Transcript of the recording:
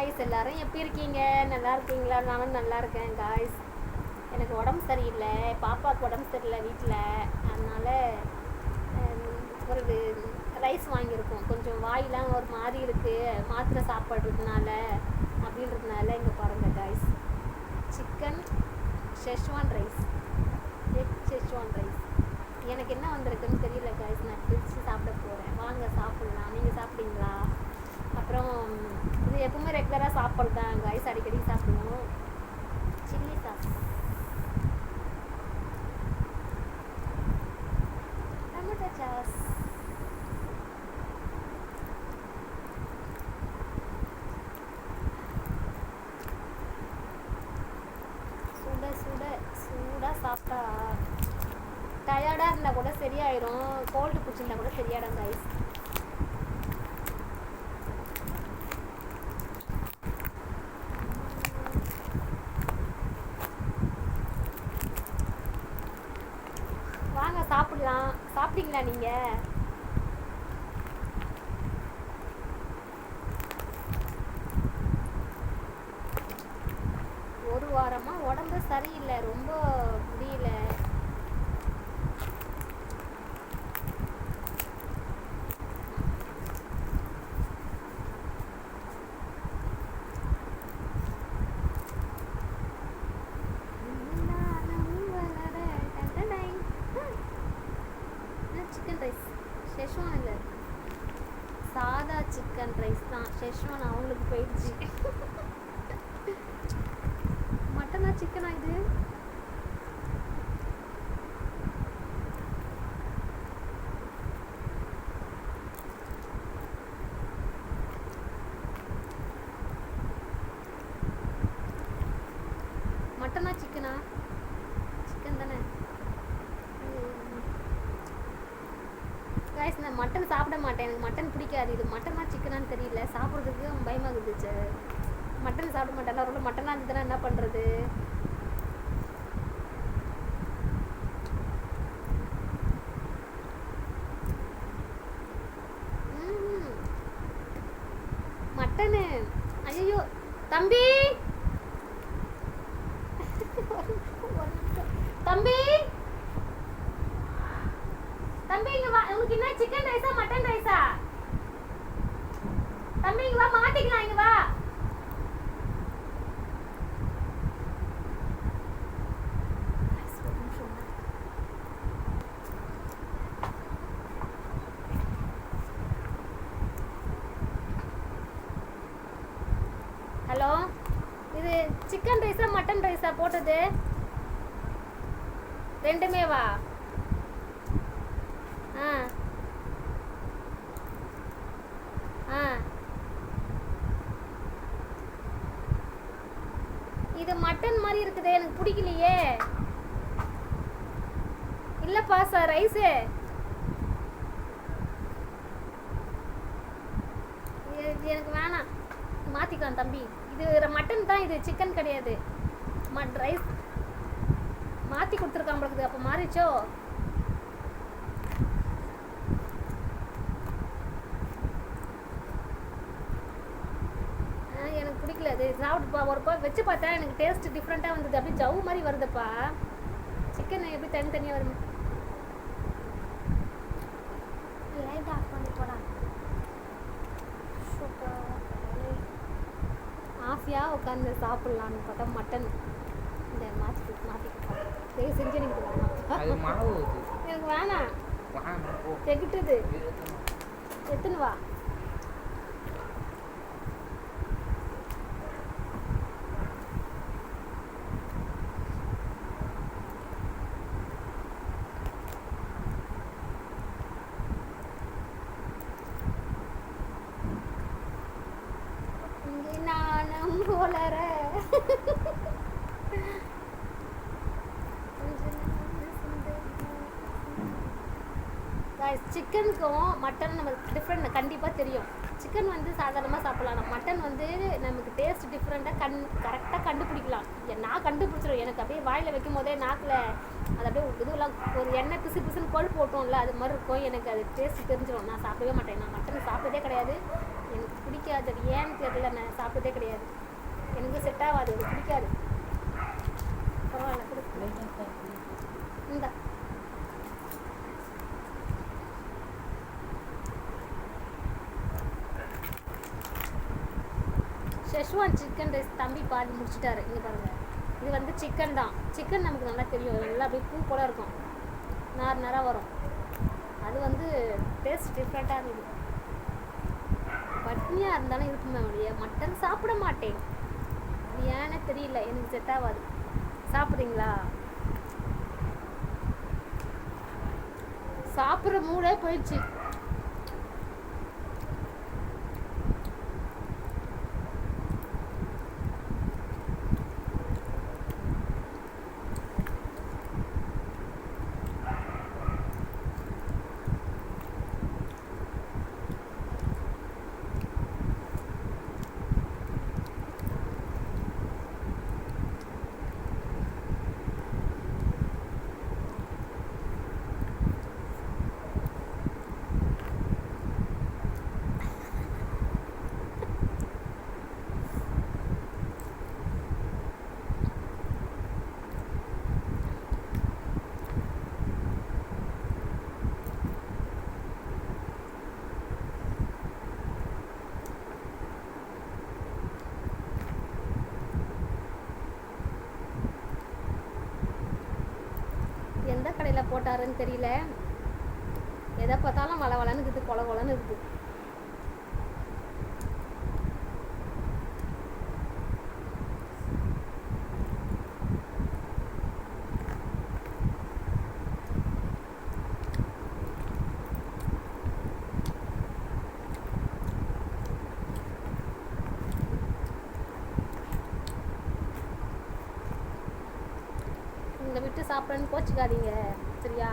Guys, எல்லாரும் எப்படி இருக்கீங்க? நல்லா இருக்கீங்களா? நானும் நல்லா இருக்கேன் காய்ஸ். எனக்கு உடம்பு சரியில்லை, பாப்பாவுக்கு உடம்பு சரியில்லை வீட்டில். அதனால் ஒரு ரைஸ் வாங்கியிருக்கோம். கொஞ்சம் வாயெலாம் ஒரு மாதிரி இருக்குது, மாத்திரை சாப்பிட்றதுனால அப்படின்றதுனால. இங்கே பாருங்கள் guys, chicken Schezwan rice, egg Schezwan rice. எனக்கு என்ன வந்திருக்குன்னு தெரியல காய்ஸ். நான் பிரித்து சாப்பிட போகிறேன். வாங்க சாப்பிட்லாம். நீங்கள் சாப்பிட்டீங்களா? அப்புறம் இது எப்பவுமே ரெகுலராக சாப்பிட்றது தான் காய்ஸ், அடிக்கடி சாப்பிடுவோம். சில்லி சாஸ், டொமேட்டோ சாஸ், சுட சுட சூடாக சாப்பிட்டா டயர்டாக இருந்தால் கூட சரியாயிடும். கோல்டு பிடிச்சிருந்தா கூட சரியாயிடும் காய்ஸ். வாங்க சாப்பிடலாம். சாப்பிட்டீங்களா நீங்கள்? ஒரு வாரமாக உடம்பு சரியில்லை, ரொம்ப முடியல. சிக்கன் ரைஸ் ஷெஷ்வான் இல்லை, சாதா சிக்கன் ரைஸ் தான். ஷெஷ்வான் அவங்களுக்கு போயிடுச்சு. மட்டனா சிக்கனா இது? மட்டனா சிக்கனா? சிக்கன் தானே காய்ஸ். நான் மட்டன் சாப்பிட மாட்டேன், எனக்கு மட்டன் பிடிக்காது. இது மட்டனா சிக்கனான்னு தெரியல, சாப்பிட்றதுக்கு பயமாகுது. மட்டன் சாப்பிட மாட்டேன். ரொம்ப மட்டனாக இருந்ததுன்னா என்ன பண்ணுறது? மட்டனு, ஐயோ தம்பி, தம்பி தம்பி இங்க வா. உங்களுக்கு என்ன சிக்கன் ரைஸா மட்டன் ரைஸா? தம்பி இங்க வா, மாட்டிக்கலாம். இங்க வா. ஹலோ, இது சிக்கன் ரைஸா மட்டன் ரைஸா போட்டது? ரெண்டுமே வா. ஆ ஆ, இது மட்டன் மாதிரி இருக்குதே, எனக்கு பிடிக்கலையே. இல்லைப்பா சார், ரைஸு எனக்கு வேணாம், மாற்றிக்கலாம் தம்பி. இது மட்டன் தான், இது சிக்கன் கிடையாது. ரைஸ் மாற்றி கொடுத்துருக்கான் உங்களுக்கு, அப்போ மாறிச்சோ? எனக்கு பிடிக்கல அது. சாப்பிட்டுப்பா, ஒருப்பா வச்சு பார்த்தா எனக்கு டேஸ்ட் டிஃப்ரெண்ட்டாக வந்தது. அப்படியே ஜவு மாதிரி வருதுப்பா. சிக்கன் எப்படி தனித்தனியாக வருது? லைட் ஆஃப் பண்ணி போடா. ஆஃபியாக உட்காந்து சாப்பிட்லான்னு பார்த்தா மட்டன் இந்த மாற்றி தயவு செஞ்சு எனக்கு வேணாம். எனக்கு வேணாம், தெகிட்டுது. எத்துன்னு வா. நானும் போலற சிக்கனுக்கும் மட்டன் நமக்கு டிஃப்ரெண்ட் கண்டிப்பாக தெரியும். சிக்கன் வந்து சாதாரணமாக சாப்பிட்லாம், மட்டன் வந்து நமக்கு டேஸ்ட் டிஃப்ரெண்ட்டாக கரெக்டாக கண்டுபிடிக்கலாம். நான் கண்டுபிடிச்சிடும். எனக்கு அப்படியே வாயில் வைக்கும் போதே நாக்கில் அது அப்படியே இதுவெல்லாம் ஒரு எண்ணெய் பிசு பிசுன்னு கொழுப்பு போட்டோம்ல, அது மாதிரி இருக்கும். எனக்கு அது டேஸ்ட் தெரிஞ்சிடும். நான் சாப்பிடவே மாட்டேன். நான் மட்டன் சாப்பிட்டதே கிடையாது, எனக்கு பிடிக்காது. பிடிக்காது. அது ஏன்னு தெரியல, நான் சாப்பிட்டதே கிடையாது. எனக்கு செட் ஆகாது, அது பிடிக்காது. பரவாயில்ல கொடு. இந்த ஷெஷ்வான் சிக்கன் ரைஸ் தம்பி பாதி முடிச்சிட்டாரு. இங்கே பாருங்கள், இது வந்து சிக்கன் தான். சிக்கன் நமக்கு நல்லா தெரியும், நல்லா அப்படியே பூ போல இருக்கும், நார் நேராக வரும். அது வந்து டேஸ்ட் டிஃப்ரெண்ட்டாக இருக்குது. பட்னியாக இருந்தாலும் இருக்குமே ஒழிய மட்டன் சாப்பிட மாட்டேன். அது ஏன்னு தெரியல, எனக்கு செட் ஆகாது. சாப்பிட்றீங்களா? சாப்பிட்ற மூடே போயிடுச்சு. எந்த கடையில் போட்டாருன்னு தெரியல, எதை பார்த்தாலும் வள வளன்னு இருக்குது, கொல கொலன்னு இருக்குது. இங்கே விட்டு சாப்பிட்றேன்னு கோச்சிக்காதீங்க சரியா?